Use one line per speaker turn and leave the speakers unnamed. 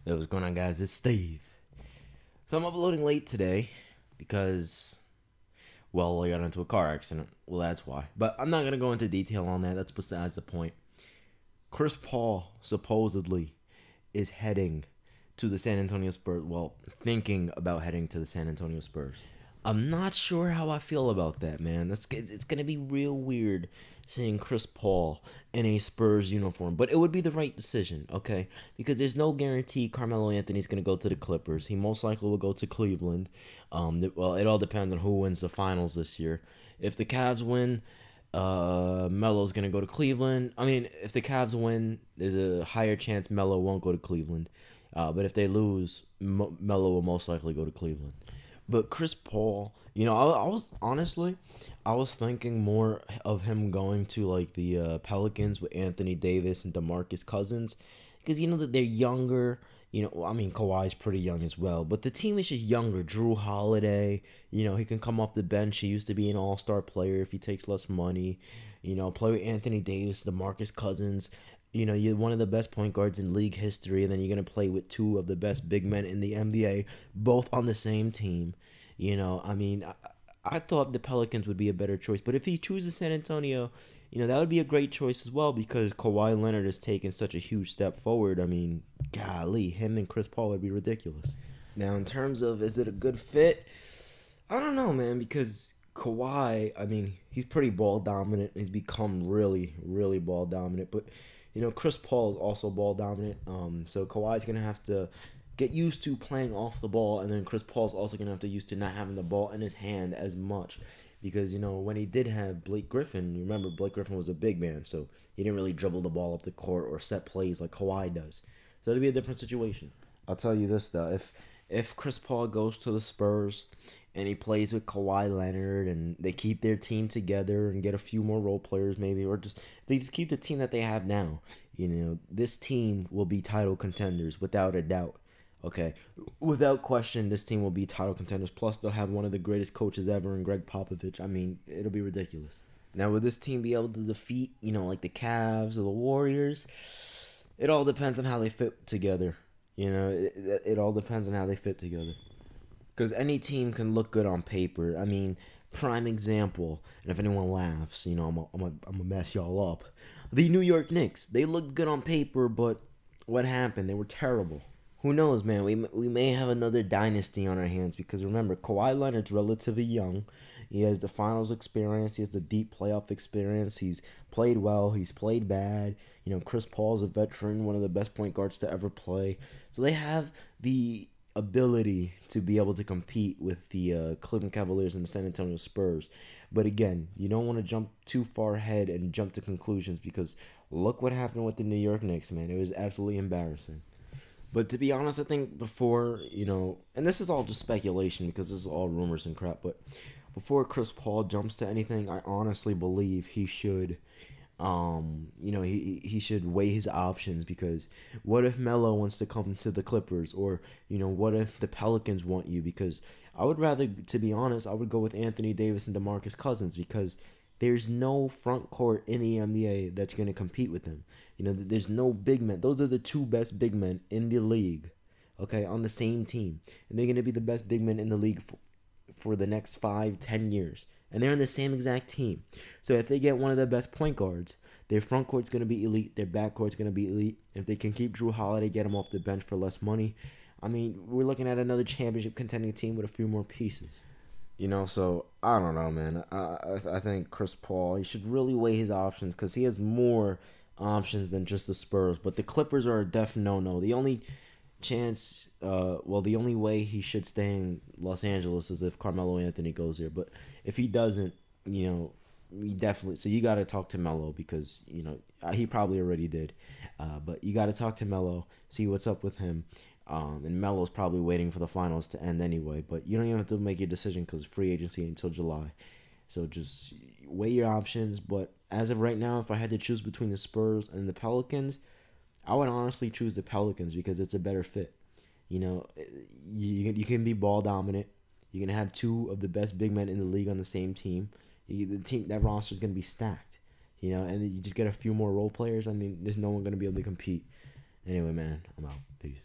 Hey, what's going on, guys? It's Steve. So I'm uploading late today because, well, I got into a car accident. Well, that's why. But I'm not going to go into detail on that. That's besides the point. Chris Paul supposedly is heading to the San Antonio Spurs. Well, thinking about heading to the San Antonio Spurs. I'm not sure how I feel about that, man. It's gonna be real weird seeing Chris Paul in a Spurs uniform, but it would be the right decision, okay? Because there's no guarantee Carmelo Anthony's gonna go to the Clippers. He most likely will go to Cleveland. Well, it all depends on who wins the finals this year. If the Cavs win, Melo's gonna go to Cleveland. I mean, if the Cavs win, there's a higher chance Melo won't go to Cleveland. But if they lose, Melo will most likely go to Cleveland. But Chris Paul, I was honestly, I was thinking more of him going to like the Pelicans with Anthony Davis and DeMarcus Cousins, because you know that they're younger. I mean Kawhi's pretty young as well, but the team is just younger. Drew Holiday, he can come off the bench. He used to be an all-star player if he takes less money. Play with Anthony Davis, DeMarcus Cousins. You're one of the best point guards in league history, and then you're going to play with two of the best big men in the NBA, both on the same team. I mean, I thought the Pelicans would be a better choice, but if he chooses San Antonio, that would be a great choice as well because Kawhi Leonard has taken such a huge step forward. I mean, golly, him and Chris Paul would be ridiculous. Now, in terms of is it a good fit, I don't know, man, because Kawhi, I mean, he's pretty ball dominant. He's become really, really ball dominant, but Chris Paul is also ball dominant. So Kawhi's gonna have to get used to playing off the ball, and then Chris Paul's also gonna have to used to not having the ball in his hand as much, because when he did have Blake Griffin, you remember Blake Griffin was a big man, so he didn't really dribble the ball up the court or set plays like Kawhi does. So it'd be a different situation. I'll tell you this though, if Chris Paul goes to the Spurs and he plays with Kawhi Leonard and they keep their team together and get a few more role players maybe, or just they just keep the team that they have now, this team will be title contenders without a doubt. Okay, without question, this team will be title contenders. Plus, they'll have one of the greatest coaches ever in Greg Popovich. I mean, it'll be ridiculous. Now, will this team be able to defeat, like the Cavs or the Warriors? It all depends on how they fit together. It all depends on how they fit together. Because any team can look good on paper. I mean, prime example, and if anyone laughs, I'm a mess y'all up. The New York Knicks, they looked good on paper, but what happened? They were terrible. Who knows, man? We may have another dynasty on our hands because remember, Kawhi Leonard's relatively young. He has the finals experience. He has the deep playoff experience. He's played well. He's played bad. Chris Paul's a veteran, one of the best point guards to ever play. So they have the ability to be able to compete with the Cleveland Cavaliers and the San Antonio Spurs. But again, you don't want to jump too far ahead and jump to conclusions because look what happened with the New York Knicks, man. It was absolutely embarrassing. But to be honest, I think before, and this is all just speculation because this is all rumors and crap, but before Chris Paul jumps to anything, I honestly believe he should, he should weigh his options because what if Melo wants to come to the Clippers or, what if the Pelicans want you? Because I would rather, to be honest, I would go with Anthony Davis and DeMarcus Cousins because there's no front court in the NBA that's going to compete with them. There's no big men. Those are the two best big men in the league, okay, on the same team. And they're going to be the best big men in the league for the next 5-10 years. And they're on the same exact team. So if they get one of the best point guards, their front court's going to be elite. Their back court's going to be elite. If they can keep Drew Holiday, get him off the bench for less money, I mean, we're looking at another championship contending team with a few more pieces. So I don't know, man. I think Chris Paul, he should really weigh his options because he has more options than just the Spurs. But the Clippers are a def no-no. The only chance, the only way he should stay in Los Angeles is if Carmelo Anthony goes there. But if he doesn't, he definitely. So you got to talk to Melo because he probably already did. But you got to talk to Melo, see what's up with him. And Melo's probably waiting for the finals to end anyway. But you don't even have to make your decision because free agency until July. So just weigh your options. But as of right now, if I had to choose between the Spurs and the Pelicans, I would honestly choose the Pelicans because it's a better fit. You can be ball dominant. You're going to have two of the best big men in the league on the same team. That roster is going to be stacked. And then you just get a few more role players. I mean, there's no one going to be able to compete. Anyway, man, I'm out. Peace.